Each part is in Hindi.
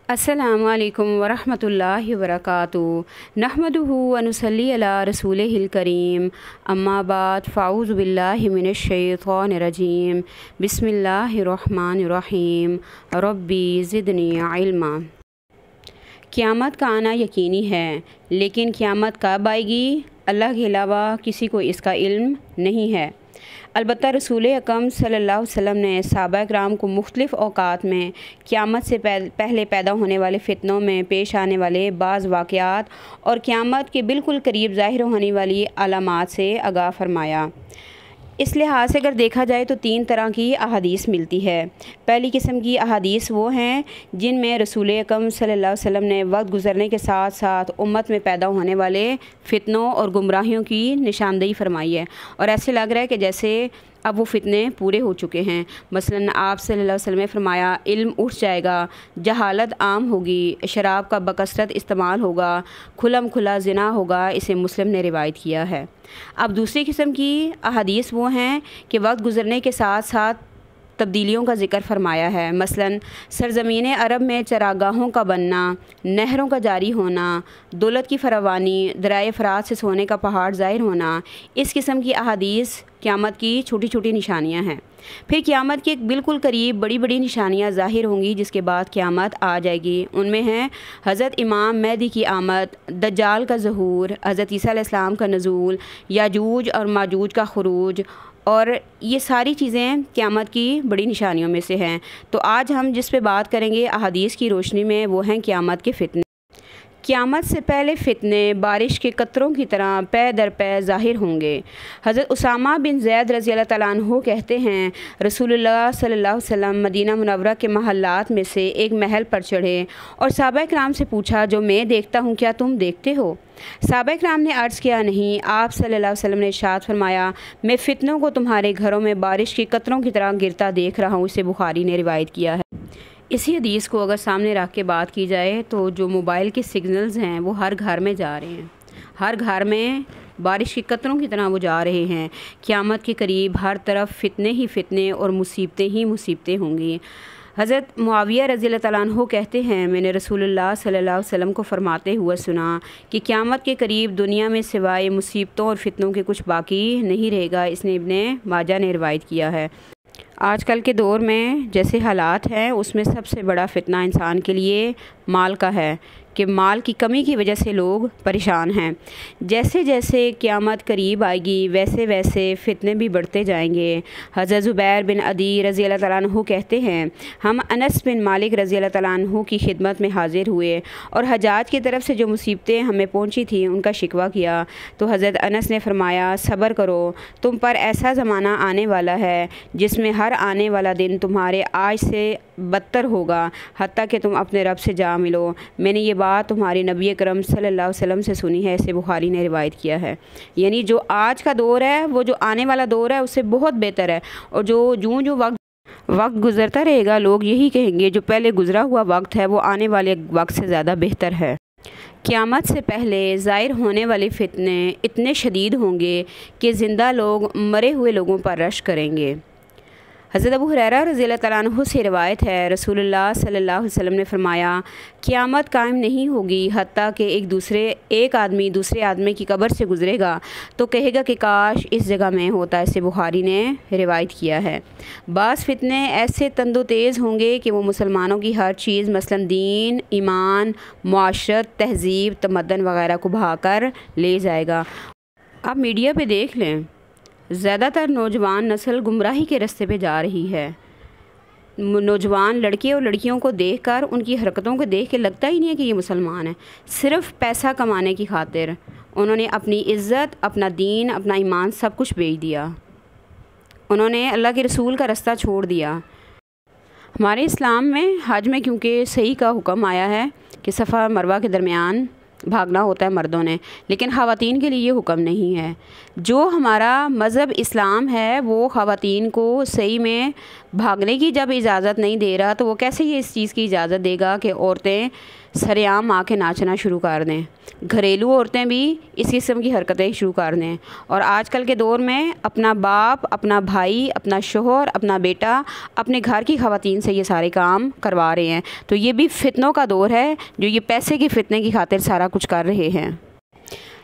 अस्सलामु अलैकुम वरहमतुल्लाहि वबरकातुहू नहमदुहु व नुसल्ली अला रसूलिहिल करीम अम्मा बाद फ़ाऊज़ु बिल्लाहि मिनश शैतानिर रजीम बिस्मिल्लाहिर रहमानिर रहीम रब्बी ज़िदनी इल्मा। क़यामत का आना यकीनी है, लेकिन क़यामत कब आएगी अल्लाह के अलावा किसी को इसका इल्म नहीं है। अलबत्ता रसूल अकरम सल्लल्लाहु अलैहि वसल्लम ने सहाबा किराम को मुख्तलिफ़ औक़ात में क़यामत से पहले पैदा होने वाले फ़ितनों में पेश आने वाले बाज़ वाक़यात और क़यामत के बिल्कुल करीब ज़ाहिर होने वाली अलामात से आगाह फरमाया। इस लिहाज से अगर देखा जाए तो तीन तरह की अहादीस मिलती है। पहली किस्म की अहादीस वो हैं जिनमें रसूल अकरम सल्लल्लाहु अलैहि वसल्लम ने वक्त गुज़रने के साथ साथ उम्मत में पैदा होने वाले फ़ितनों और गुमराहियों की निशानदेही फरमाई है, और ऐसे लग रहा है कि जैसे अब वो फ़ितने पूरे हो चुके हैं। मसलन आप सल्लल्लाहु अलैहि वसल्लम ने फरमाया इल्म उठ जाएगा, जहालत आम होगी, शराब का बकसरत इस्तेमाल होगा, खुलम खुला ज़िना होगा। इसे मुस्लिम ने रिवायत किया है। अब दूसरी किस्म की अहादीस वो हैं कि वक्त गुज़रने के साथ साथ तब्दीलियों का ज़िक्र फरमाया है। मसलन सरज़मीन अरब में चरागाहों का बनना, नहरों का जारी होना, दौलत की फरावानी, दराए फ़रात से सोने का पहाड़ ज़ाहिर होना। इस किस्म की अहादीस क़यामत की छोटी छोटी निशानियां हैं। फिर क़यामत के बिल्कुल करीब बड़ी बड़ी निशानियां ज़ाहिर होंगी, जिसके बाद क़यामत आ जाएगी। उनमें हैं हज़रत इमाम महदी की आमद, दज्जाल का ज़हूर, हज़रत ईसा अलैहिस्सलाम का नज़ूल, याजूज और माजूज का खुरूज, और ये सारी चीज़ें क़यामत की बड़ी निशानियों में से हैं। तो आज हम जिस पे बात करेंगे अहादीस की रोशनी में वो हैं क़यामत के फ़ितने। क़यामत से पहले फ़ितने बारिश के कतरों की तरह पै दर पै ज़ाहिर होंगे। हज़रत उसामा बिन ज़ैद रज़ी अल्लाह तआला अन्हु कहते हैं रसूलुल्लाह सल्लल्लाहु अलैहि वसल्लम मदीना मुनव्वरा के महल्लात में से एक महल पर चढ़े और सहाबा किराम से पूछा, जो मैं देखता हूँ क्या तुम देखते हो? सहाबा किराम ने अर्ज़ किया, नहीं। आप सल्लल्लाहु अलैहि वसल्लम ने इरशाद फरमाया, मैं फ़ितनों को तुम्हारे घरों में बारिश के कतरों की तरह गिरता देख रहा हूँ। इसे बुखारी ने रिवायत किया है। इसी हदीस को अगर सामने रख के बात की जाए तो जो मोबाइल के सिग्नल्स हैं वो हर घर में जा रहे हैं, हर घर में बारिश के कतरों की तरह वो जा रहे हैं। क़यामत के करीब हर तरफ फ़ितने ही फ़ितने और मुसीबतें ही मुसीबतें होंगी। हज़रत मुआविया रज़ी अल्लाह तआला अन्हु कहते हैं, मैंने रसूलुल्लाह सल्लल्लाहु अलैहि वसल्लम को फरमाते हुए सुना कि क़यामत के करीब दुनिया में सिवाय मुसीबतों और फ़ितनों के कुछ बाकी नहीं रहेगा। इसने इब्ने माजा ने रिवायत किया है। आजकल के दौर में जैसे हालात हैं उसमें सबसे बड़ा फ़ितना इंसान के लिए माल का है कि माल की कमी की वजह से लोग परेशान हैं। जैसे जैसे क़यामत करीब आएगी वैसे वैसे फ़ितने भी बढ़ते जाएंगे। हज़रत ज़ुबैर बिन अदी रज़ी अल्लाह तआला अन्हु कहते हैं, हम अनस बिन मालिक रज़ी अल्लाह तआला अन्हु की खिदमत में हाज़िर हुए और हज्जाज की तरफ से जो मुसीबतें हमें पहुंची थी उनका शिकवा किया। तो हज़रत अनस ने फरमाया, सब्र करो, तुम पर ऐसा ज़माना आने वाला है जिसमें हर आने वाला दिन तुम्हारे आज से बदतर होगा, हत्ता कि तुम अपने रब से जा मिलो। मैंने ये बात तुम्हारे नबी अकरम सल्लल्लाहु अलैहि वसल्लम से सुनी है। इसे बुखारी ने रिवायत किया है। यानी जो आज का दौर है वो जो आने वाला दौर है उससे बहुत बेहतर है, और जो वक्त गुज़रता रहेगा लोग यही कहेंगे जो पहले गुज़रा हुआ वक्त है वो आने वाले वक्त से ज़्यादा बेहतर है। क़यामत से पहले ज़ाहिर होने वाले फ़ितने इतने शदीद होंगे कि ज़िंदा लोग मरे हुए लोगों पर रश करेंगे। हज़रत अबू हुरैरा रज़ी अल्लाह तआला अन्हु से रिवायत है, रसूलुल्लाह सल्लल्लाहु अलैहि वसल्लम ने फरमाया, क़यामत कायम नहीं होगी हत्ता कि एक आदमी दूसरे आदमी की कब्र से गुज़रेगा तो कहेगा कि काश इस जगह में होता। इसे बुखारी ने रिवायत किया है। बाज़ फ़ितने ऐसे तंदो तेज़ होंगे कि वो मुसलमानों की हर चीज़ मसलन दीन, ईमान, मुआशरत, तहज़ीब, तमद्दन वगैरह को बहाकर ले जाएगा। आप मीडिया पे देख लें, ज़्यादातर नौजवान नस्ल गुमराही के रास्ते पे जा रही है। नौजवान लड़के और लड़कियों को देखकर उनकी हरकतों को देख के लगता ही नहीं है कि ये मुसलमान है। सिर्फ़ पैसा कमाने की खातिर उन्होंने अपनी इज़्ज़त, अपना दीन, अपना ईमान सब कुछ बेच दिया। उन्होंने अल्लाह के रसूल का रास्ता छोड़ दिया। हमारे इस्लाम में हज में क्योंकि सही का हुक्म आया है कि सफ़ा मरवा के दरमियान भागना होता है मर्दों ने, लेकिन ख़वातीन के लिए ये हुक्म नहीं है। जो हमारा मज़हब इस्लाम है वो ख़वातीन को सही में भागने की जब इजाज़त नहीं दे रहा तो वो कैसे ये इस चीज़ की इजाज़त देगा कि औरतें सरेआम आके नाचना शुरू कर दें, घरेलू औरतें भी इस किस्म की हरकतें शुरू कर दें। और आजकल के दौर में अपना बाप, अपना भाई, अपना शोहर, अपना बेटा, अपने घर की ख़वातीन से ये सारे काम करवा रहे हैं। तो ये भी फितनों का दौर है, जो ये पैसे की फितने की खातिर सारा कुछ कर रहे हैं।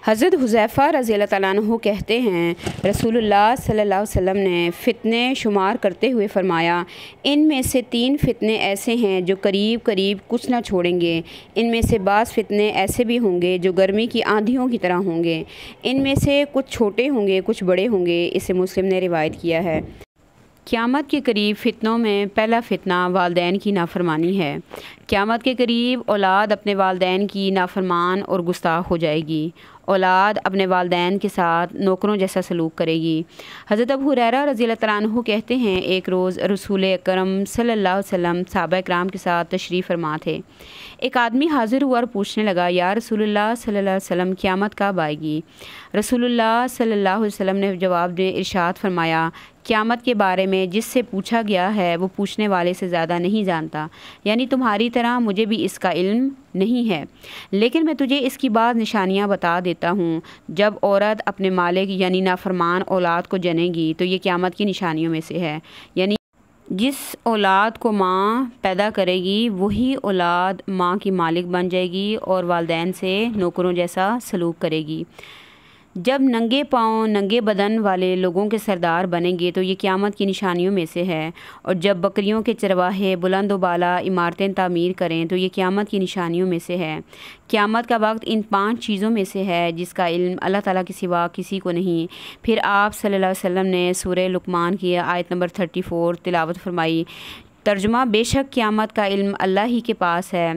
हज़रत हुज़ैफ़ा रज़ियल्लाहु तआला अन्हु कहते हैं, रसूलुल्लाह सल्लल्लाहु अलैहि वसल्लम ने फ़ितने शुमार करते हुए फ़रमाया, इनमें से 3 फ़ितने ऐसे हैं जो करीब करीब कुछ ना छोड़ेंगे। इनमें से बाज़ फ़ितने ऐसे भी होंगे जो गर्मी की आंधियों की तरह होंगे। इनमें से कुछ छोटे होंगे, कुछ बड़े होंगे। इसे मुस्लिम ने रिवायत किया है। क़यामत के करीब फ़ितनों में पहला फ़ितना वालिदैन की नाफरमानी है। क़यामत के करीब औलाद अपने वालिदैन की नाफरमान और गुस्ताख हो जाएगी। औलाद अपने वालिदैन के साथ नौकरों जैसा सलूक करेगी। हज़रत अबू हुरैरा रज़ियल्लाहु तआला अन्हु कहते हैं, एक रोज़ रसूल अकरम सल्लल्लाहु अलैहि वसल्लम सहाबा किराम के साथ तशरीफ़ फरमा थे। एक आदमी हाज़िर हुआ और पूछने लगा, या रसूलुल्लाह सल्लल्लाहु अलैहि वसल्लम क़यामत कब आएगी? रसूलुल्लाह सल्लल्लाहु अलैहि वसल्लम ने जवाब में इरशाद फरमाया, क़यामत के बारे में जिससे पूछा गया है वो पूछने वाले से ज़्यादा नहीं जानता, यानी तुम्हारी तरह मुझे भी इसका इल्म नहीं है, लेकिन मैं तुझे इसकी बाद निशानियाँ बता देता हूँ। जब औरत अपने मालिक यानी नाफरमान औलाद को जनेगी तो ये क़यामत की निशानियों में से है। यानी जिस औलाद को माँ पैदा करेगी वही औलाद माँ की मालिक बन जाएगी और वालिदैन से नौकरों जैसा सलूक करेगी। जब नंगे पाँव नंगे बदन वाले लोगों के सरदार बनेंगे तो ये क़यामत की निशानियों में से है। और जब बकरियों के चरवाहे बुलंद व बाला इमारतें तामीर करें तो ये क़यामत की निशानियों में से है। क़यामत का वक्त इन 5 चीज़ों में से है जिसका इल्म अल्लाह ताला के सिवा किसी को नहीं। फिर आप सल्लल्लाहु अलैहि वसल्लम ने सूरह लुक़मान की आयत नंबर 34 तिलावत फरमाई। तर्जुमा, बेशक क़यामत का इल्म अल्लाह ही के पास है,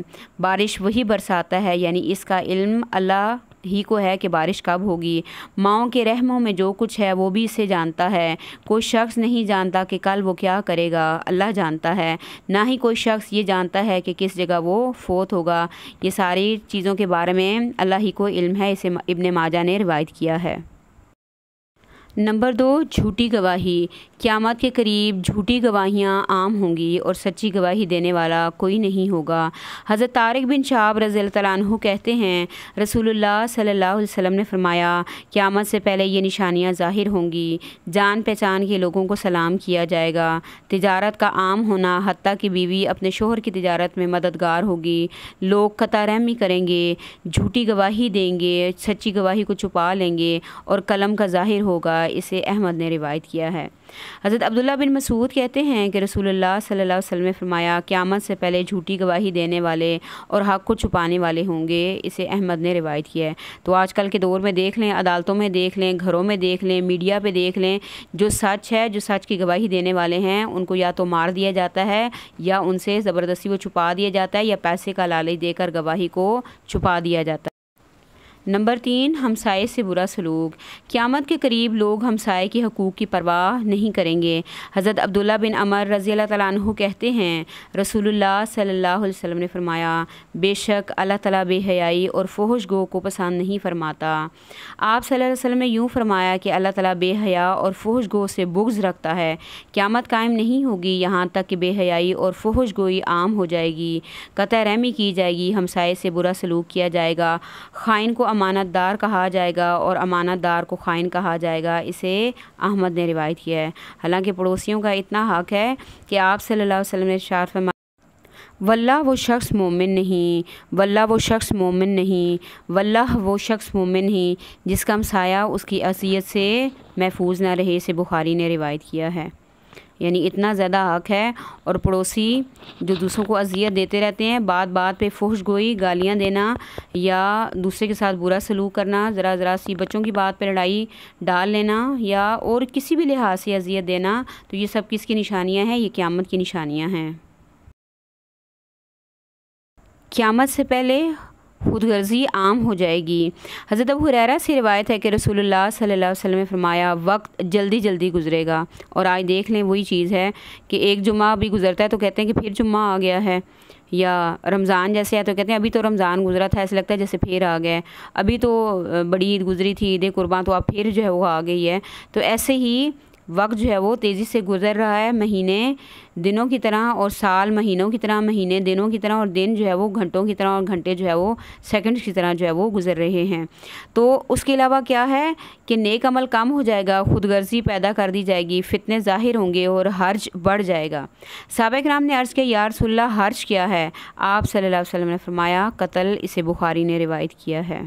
बारिश वही बरसाता है, यानी इसका इल्म अल्लाह ही को है कि बारिश कब होगी। माँओं के रहमों में जो कुछ है वो भी इसे जानता है। कोई शख्स नहीं जानता कि कल वो क्या करेगा, अल्लाह जानता है। ना ही कोई शख्स ये जानता है कि किस जगह वो फोत होगा। ये सारी चीज़ों के बारे में अल्लाह ही को इल्म है। इसे इब्न माजा ने रिवायत किया है। नंबर 2, झूठी गवाही। क़यामत के करीब झूठी गवाहियाँ आम होंगी और सच्ची गवाही देने वाला कोई नहीं होगा। हज़रत तारिक बिन शाब रज़ियल्लाहु तआला अन्हु कहते हैं, रसूलुल्लाह सल्लल्लाहु अलैहि वसल्लम ने फरमाया, क़यामत से पहले ये निशानियाँ ज़ाहिर होंगी। जान पहचान के लोगों को सलाम किया जाएगा। तिजारत का आम होना, हत्ता कि बीवी अपने शोहर की तिजारत में मददगार होगी। लोग कतारहमी करेंगे, झूठी गवाही देंगे, सच्ची गवाही को छुपा लेंगे और कलम का ज़ाहिर होगा। इसे अहमद ने रिवायत किया है। हज़रत अब्दुल्ला बिन मसूद कहते हैं कि रसूलुल्लाह सल्लल्लाहु अलैहि वसल्लम ने फरमाया, क़यामत से पहले झूठी गवाही देने वाले और हक़ को छुपाने वाले होंगे। इसे अहमद ने रिवायत किया है। तो आजकल के दौर में देख लें, अदालतों में देख लें, घरों में देख लें, मीडिया पे देख लें, जो सच है, जो सच की गवाही देने वाले हैं, उनको या तो मार दिया जाता है या उनसे ज़बरदस्ती वो छुपा दिया जाता है या पैसे का लालच देकर गवाही को छुपा दिया जाता है। नंबर 3, हमसाये से बुरा सलूक। क़यामत के करीब लोग हमसाये के हकूक़ की परवाह नहीं करेंगे। हज़रत अब्दुल्ला बिन अमर रज़ियल्लाहु तआला अन्हु कहते हैं, रसूलुल्लाह सल्लल्लाहु अलैहि वसल्लम ने फरमाया, बेशक अल्लाह ताला बेहयाई और फ़ोहश गो को पसंद नहीं फरमाता। आप सल्लल्लाहु अलैहि वसल्लम ने यूँ फरमाया कि अल्लाह ताला बेहया और फ़ोहश गो से बुग़्ज़ रखता है। क़यामत कायम नहीं होगी यहाँ तक कि बेहयाई और फ़ोहश गोई आम हो जाएगी, कतई रहमी की जाएगी, हमसाये से बुरा सलूक किया जाएगा, ख़ाइन को अमानतदार कहा जाएगा और अमानतदार को ख़ाइन कहा जाएगा। इसे अहमद ने रिवायत किया है। हालांकि पड़ोसियों का इतना हक़ है कि आप सल्लल्लाहु अलैहि वसल्लम ने इरशाद फरमाया, वल्लाह वो शख्स मोमिन नहीं, वल्लाह वो शख्स मोमिन नहीं, वल्लाह वो शख्स मोमिन नहीं जिसका हमसाया उसकी अज़ियत से महफूज ना रहे। इसे बुखारी ने रिवायत किया है। यानी इतना ज़्यादा हक़ है। और पड़ोसी जो दूसरों को अज़ियत देते रहते हैं, बात बात पे फुहश गोई, गालियाँ देना या दूसरे के साथ बुरा सलूक करना, ज़रा सी बच्चों की बात पे लड़ाई डाल लेना या और किसी भी लिहाज से अज़ियत देना, तो ये सब किसकी निशानियाँ हैं? ये क़यामत की निशानियाँ हैं। क़यामत से पहले खुदगर्ज़ी आम हो जाएगी। हज़रत अबू हुरैरा से रिवायत है कि रसूलुल्लाह सल्लल्लाहु अलैहि वसल्लम ने फरमाया, वक्त जल्दी जल्दी गुजरेगा। और आज देख लें, वही चीज़ है कि एक जुम्मा भी गुजरता है तो कहते हैं कि फिर जुम्मा आ गया है, या रमज़ान जैसे है तो कहते हैं अभी तो रमज़ान गुजरा था, ऐसा लगता है जैसे फिर आ गया। अभी तो बड़ी ईद गुजरी थी, ईद कुर्बान, तो अब फिर जो है वो आ गई है। तो ऐसे ही वक्त जो है वो तेज़ी से गुज़र रहा है, महीने दिनों की तरह और साल महीनों की तरह, महीने दिनों की तरह और दिन जो है वो घंटों की तरह और घंटे जो है वो सेकंड की तरह जो है वो गुज़र रहे हैं। तो उसके अलावा क्या है कि नेक अमल कम हो जाएगा, खुदगर्जी पैदा कर दी जाएगी, फितने ज़ाहिर होंगे और हर्ज बढ़ जाएगा। सहाबा किराम ने अर्ज़ किया, या रसूलल्लाह हर्ज क्या है? आप सल्लल्लाहु अलैहि वसल्लम ने फरमाया, कत्ल। इसे बुखारी ने रिवायत किया है।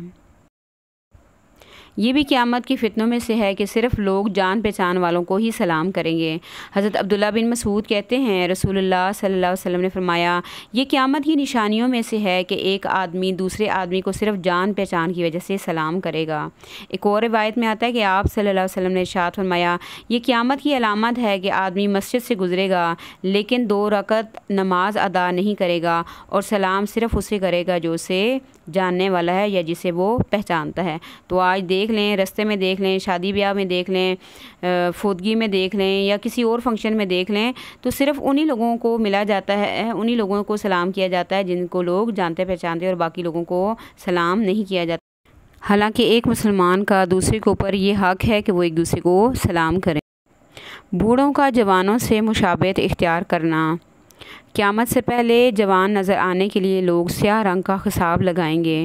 ये भी क़यामत की फ़ितनों में से है कि सिर्फ़ लोग जान पहचान वालों को ही सलाम करेंगे। हज़रत अब्दुल्ला बिन मसूद कहते हैं, रसूलुल्लाह सल्लल्लाहु अलैहि वसल्लम ने फरमाया, ये क़यामत की निशानियों में से है कि एक आदमी दूसरे आदमी को सिर्फ़ जान पहचान की वजह से सलाम करेगा। एक और रिवायत में आता है कि आप सल्लल्लाहु अलैहि वसल्लम ने इरशाद फरमाया, ये क़यामत की अलामत है कि आदमी मस्जिद से गुज़रेगा लेकिन 2 रकत नमाज अदा नहीं करेगा और सलाम सिर्फ़ उसे करेगा जो उसे जानने वाला है या जिसे वो पहचानता है। तो आज देख लें, रास्ते में देख लें, शादी ब्याह में देख लें, फौतगी में देख लें या किसी और फंक्शन में देख लें, तो सिर्फ़ उन्हीं लोगों को मिला जाता है, उन्हीं लोगों को सलाम किया जाता है जिनको लोग जानते पहचानते हैं और बाकी लोगों को सलाम नहीं किया जाता। हालांकि एक मुसलमान का दूसरे के ऊपर ये हक़ है कि वो एक दूसरे को सलाम करें। बूढ़ों का जवानों से मुशाबहत इख्तियार करना। क़यामत से पहले जवान नज़र आने के लिए लोग स्याह रंग का हिसाब लगाएंगे।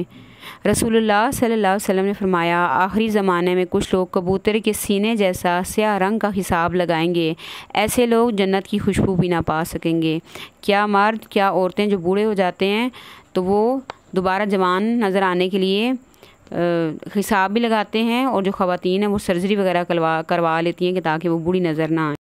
रसूलुल्लाह सल्लल्लाहु अलैहि वसल्लम ने फरमाया, आखिरी ज़माने में कुछ लोग कबूतर के सीने जैसा स्याह रंग का हिसाब लगाएंगे। ऐसे लोग जन्नत की खुशबू भी ना पा सकेंगे। क्या मर्द क्या औरतें जो बूढ़े हो जाते हैं तो वो दोबारा जवान नज़र आने के लिए हिसाब भी लगाते हैं, और जो ख़वातीन हैं वो सर्जरी वगैरह करवा लेती हैं कि ताकि वो बूढ़ी नज़र ना आए।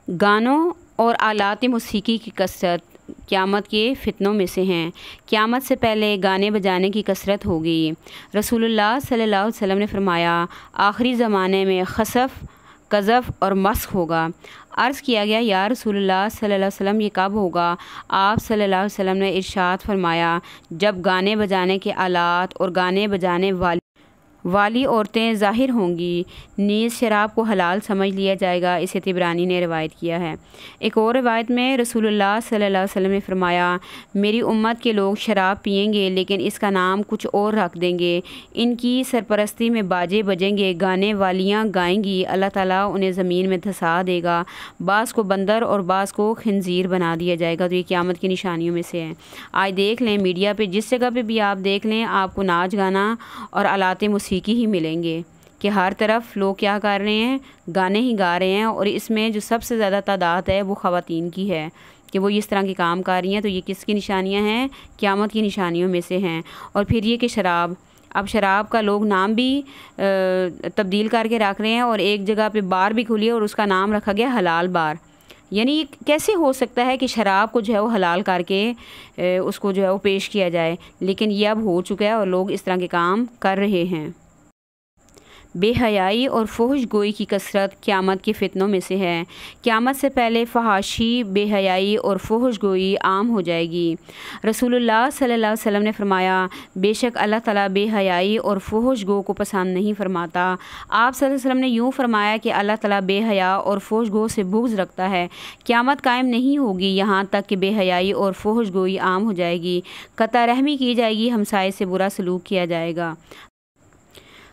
गानों और आलात मौसीकी की कसरत क़यामत के फ़ितनों में से हैं। क़यामत से पहले गाने बजाने की कसरत होगी। रसूलुल्लाह सल्लल्लाहु अलैहि वसल्लम ने फरमाया, आखिरी ज़माने में खसफ़, कज़फ़ और मस्ख़ होगा। अर्ज़ किया गया, या रसूलुल्लाह सल्लल्लाहु अलैहि वसल्लम ये कब होगा? आप सल्लल्लाहु अलैहि वसल्लम ने इरशाद फरमाया, जब गाने बजाने के आलात और गाने बजाने वाली औरतें ज़ाहिर होंगी, नीज़ शराब को हलाल समझ लिया जाएगा। इसे तिबरानी ने रिवायत किया है। एक और रिवायत में रसूलुल्लाह सल्लल्लाहु अलैहि वसल्लम ने फरमाया, मेरी उम्मत के लोग शराब पिएंगे लेकिन इसका नाम कुछ और रख देंगे। इनकी सरपरस्ती में बाजे बजेंगे, गाने वालियाँ गाएंगी, अल्लाह ताला उन्हें ज़मीन में धंसा देगा, बाज़ को बंदर और बाज़ को खिंजीर बना दिया जाएगा। तो ये क़यामत की निशानियों में से है। आज देख लें, मीडिया पर जिस जगह पर भी आप देख लें, आपको नाच गाना और आलात मौसीकी ही मिलेंगे कि हर तरफ लोग क्या कर रहे हैं, गाने ही गा रहे हैं। और इसमें जो सबसे ज़्यादा तादाद है वो ख़वातीन की है कि वो इस तरह के काम कर रही हैं। तो ये किसकी निशानियां हैं? क़यामत की निशानियों में से हैं। और फिर ये कि शराब, अब शराब का लोग नाम भी तब्दील करके रख रहे हैं और एक जगह पे बार भी खुली है और उसका नाम रखा गया हलाल बार। यानी कैसे हो सकता है कि शराब को जो है वो हलाल करके उसको जो है वो पेश किया जाए, लेकिन ये अब हो चुका है और लोग इस तरह के काम कर रहे हैं। बेहयाई और फहश गोई की कसरत क़यामत के फ़ितनों में से है। क़यामत से पहले फ़हाशी, बेहयाई और फहश गोई आम हो जाएगी। रसूलुल्लाह सल्लल्लाहु अलैहि वसल्लम ने फरमाया, बेशक अल्लाह ताला बेहयाई और फहश गो को पसंद नहीं फरमाता। आप सल्लल्लाहु अलैहि वसल्लम ने यूँ फरमाया कि अल्लाह ताला बेहया और फहश गो से बुग़्ज़ रखता है। क़यामत कायम नहीं होगी यहाँ तक कि बेहयाई और फहश गोई आम हो जाएगी। कता रहमी की जाएगी, हमसाये से बुरा सलूक किया जाएगा।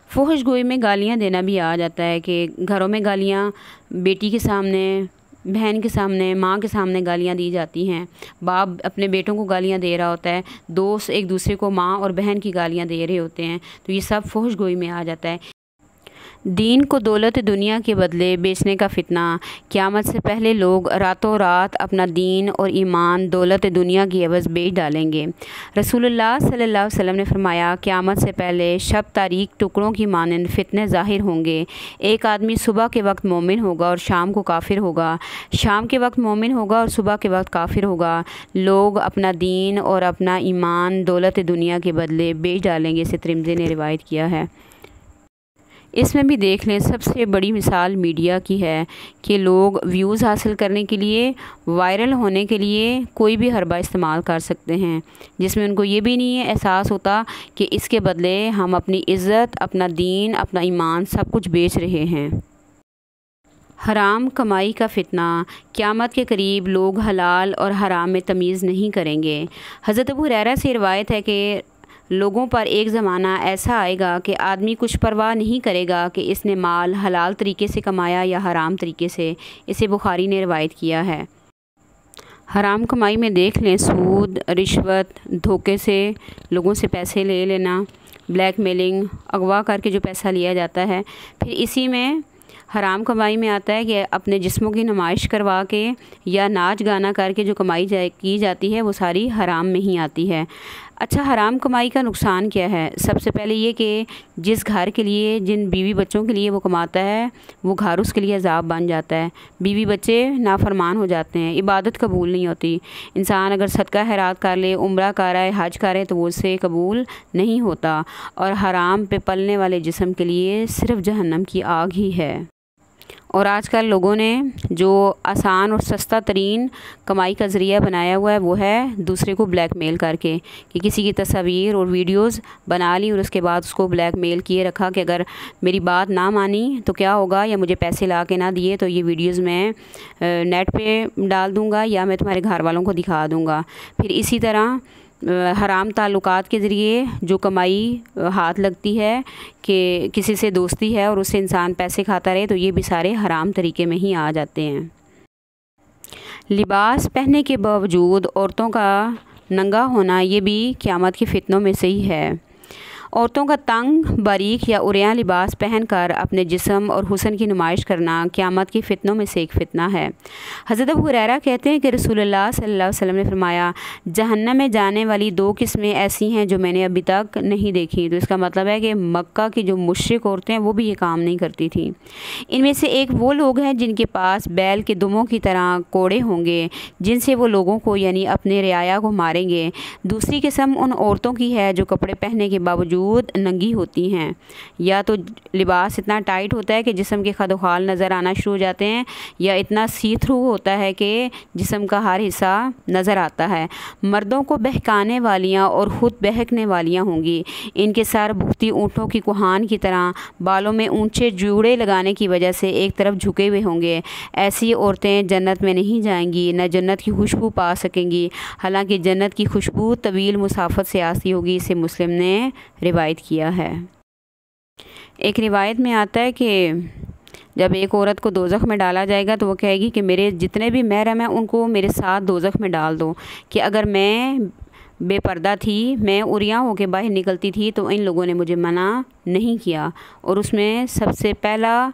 फहश गोई में गालियाँ देना भी आ जाता है कि घरों में गालियाँ बेटी के सामने, बहन के सामने, माँ के सामने गालियाँ दी जाती हैं। बाप अपने बेटों को गालियाँ दे रहा होता है, दोस्त एक दूसरे को माँ और बहन की गालियाँ दे रहे होते हैं। तो ये सब फहश गोई में आ जाता है। दीन को दौलत दुनिया के बदले बेचने का फ़ितना। क़यामत से पहले लोग रातों रात अपना दीन और ईमान दौलत दुनिया की एवज़ बेच डालेंगे। रसूलुल्लाह सल्लल्लाहु अलैहि वसल्लम ने फरमाया, क़यामत से पहले शब तारीक टुकड़ों की मानंद फ़ितने ज़ाहिर होंगे। एक आदमी सुबह के वक्त मोमिन होगा और शाम को काफिर होगा, शाम के वक्त मोमिन होगा और सुबह के वक्त काफिर होगा। लोग अपना दीन और अपना ईमान दौलत दुनिया के बदले बेच डालेंगे। इसे तिरमिज़ी ने रिवायत किया है। इसमें भी देख लें, सबसे बड़ी मिसाल मीडिया की है कि लोग व्यूज़ हासिल करने के लिए, वायरल होने के लिए कोई भी हरबा इस्तेमाल कर सकते हैं, जिसमें उनको ये भी नहीं है एहसास होता कि इसके बदले हम अपनी इज़्ज़त, अपना दीन, अपना ईमान सब कुछ बेच रहे हैं। हराम कमाई का फ़ितना। क़यामत के करीब लोग हलाल और हराम में तमीज़ नहीं करेंगे। हज़रत अबू हुरैरा से रिवायत है कि लोगों पर एक ज़माना ऐसा आएगा कि आदमी कुछ परवाह नहीं करेगा कि इसने माल हलाल तरीके से कमाया या हराम तरीके से। इसे बुखारी ने रिवायत किया है। हराम कमाई में देख लें सूद, रिश्वत, धोखे से लोगों से पैसे ले लेना, ब्लैकमेलिंग, अगवा करके जो पैसा लिया जाता है। फिर इसी में हराम कमाई में आता है कि अपने जिस्मों की नुमाइश करवा के या नाच गाना करके जो कमाई की जाती है वो सारी हराम में ही आती है। अच्छा, हराम कमाई का नुकसान क्या है? सबसे पहले ये कि जिस घर के लिए, जिन बीवी बच्चों के लिए वो कमाता है, वो घर उसके लिए अज़ाब बन जाता है। बीवी बच्चे नाफरमान हो जाते हैं, इबादत कबूल नहीं होती। इंसान अगर सदका खैरात कर ले, उम्रा कर आए, हज करे तो वो उससे कबूल नहीं होता। और हराम पे पलने वाले जिस्म के लिए सिर्फ जहन्नम की आग ही है। और आजकल लोगों ने जो आसान और सस्ता तरीन कमाई का ज़रिया बनाया हुआ है वो है दूसरे को ब्लैकमेल करके, कि किसी की तस्वीर और वीडियोस बना ली और उसके बाद उसको ब्लैकमेल किए रखा कि अगर मेरी बात ना मानी तो क्या होगा, या मुझे पैसे ला के ना दिए तो ये वीडियोस मैं नेट पे डाल दूँगा या मैं तुम्हारे घर वालों को दिखा दूँगा। फिर इसी तरह हराम ताल्लुकात के ज़रिए जो कमाई हाथ लगती है कि किसी से दोस्ती है और उससे इंसान पैसे खाता रहे, तो ये भी सारे हराम तरीके में ही आ जाते हैं। लिबास पहनने के बावजूद औरतों का नंगा होना ये भी क़यामत के फितनों में से ही है। औरतों का तंग, बारीक या उरियां लिबास पहनकर अपने जिस्म और हुस्न की नुमाइश करना क़यामत के फ़ितनों में से एक फ़ितना है। हज़रत अबू हुरैरा कहते हैं कि रसूलुल्लाह सल्लल्लाहु अलैहि वसल्लम ने फरमाया, जहन्नम में जाने वाली 2 किस्में ऐसी हैं जो मैंने अभी तक नहीं देखी। तो इसका मतलब है कि मक्का की जो मुश्रिक औरतें हैं वो भी ये काम नहीं करती थी। इनमें से एक वो लोग हैं जिनके पास बैल के दुमों की तरह कोड़े होंगे, जिनसे वो लोगों को यानी अपने रियाया को मारेंगे। दूसरी किस्म उन औरतों की है जो कपड़े पहनने के बावजूद नंगी होती हैं। या तो लिबास इतना टाइट होता है कि जिस्म के खदोखाल नज़र आना शुरू हो जाते हैं, या इतना सी थ्रू होता है कि जिस्म का हर हिस्सा नज़र आता है। मर्दों को बहकाने वालियाँ और ख़ुद बहकने वालियाँ होंगी। इनके सर भुगती ऊँटों की कुहान की तरह, बालों में ऊंचे जूड़े लगाने की वजह से एक तरफ झुके हुए होंगे। ऐसी औरतें जन्नत में नहीं जाएंगी, न जन्नत की खुशबू पा सकेंगी। हालांकि जन्नत की खुशबू तवील मुसाफत से आती होगी। इसे मुस्लिम ने रिवायत किया है। एक रिवायत में आता है कि जब एक औरत को दोज़ख में डाला जाएगा तो वो कहेगी कि मेरे जितने भी महरम हैं उनको मेरे साथ दोज़ख में डाल दो, कि अगर मैं बेपर्दा थी, मैं उरिया होकर बाहर निकलती थी तो इन लोगों ने मुझे मना नहीं किया। और उसमें सबसे पहला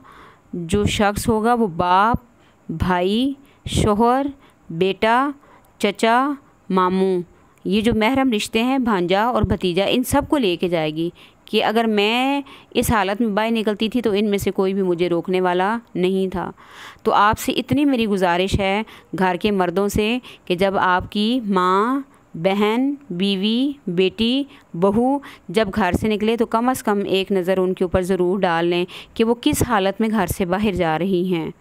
जो शख्स होगा वो बाप, भाई, शोहर, बेटा, चचा, मामू, ये जो महरम रिश्ते हैं, भांजा और भतीजा, इन सब को लेके जाएगी कि अगर मैं इस हालत में बाहर निकलती थी तो इनमें से कोई भी मुझे रोकने वाला नहीं था। तो आपसे इतनी मेरी गुजारिश है घर के मर्दों से कि जब आपकी माँ, बहन, बीवी, बेटी, बहू जब घर से निकले तो कम से कम एक नज़र उनके ऊपर ज़रूर डाल लें कि वो किस हालत में घर से बाहर जा रही हैं।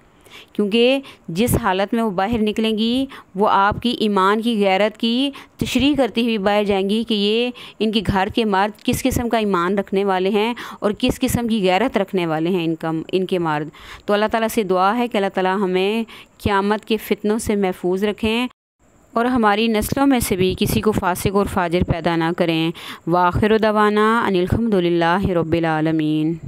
क्योंकि जिस हालत में वो बाहर निकलेंगी वो आपकी ईमान की गैरत की तशरीह करती हुई बाहर जाएंगी कि ये इनके घर के मर्द किस किस्म का ईमान रखने वाले हैं और किस किस्म की गैरत रखने वाले हैं इनके मर्द। तो अल्लाह ताला से दुआ है कि अल्लाह ताला हमें क़यामत के फ़ितनों से महफूज रखें और हमारी नस्लों में से भी किसी को फासिक और फाजिर पैदा ना करें। वाखिर दवाना अनिल हम्दुलिल्लाहि रब्बिल आलमीन।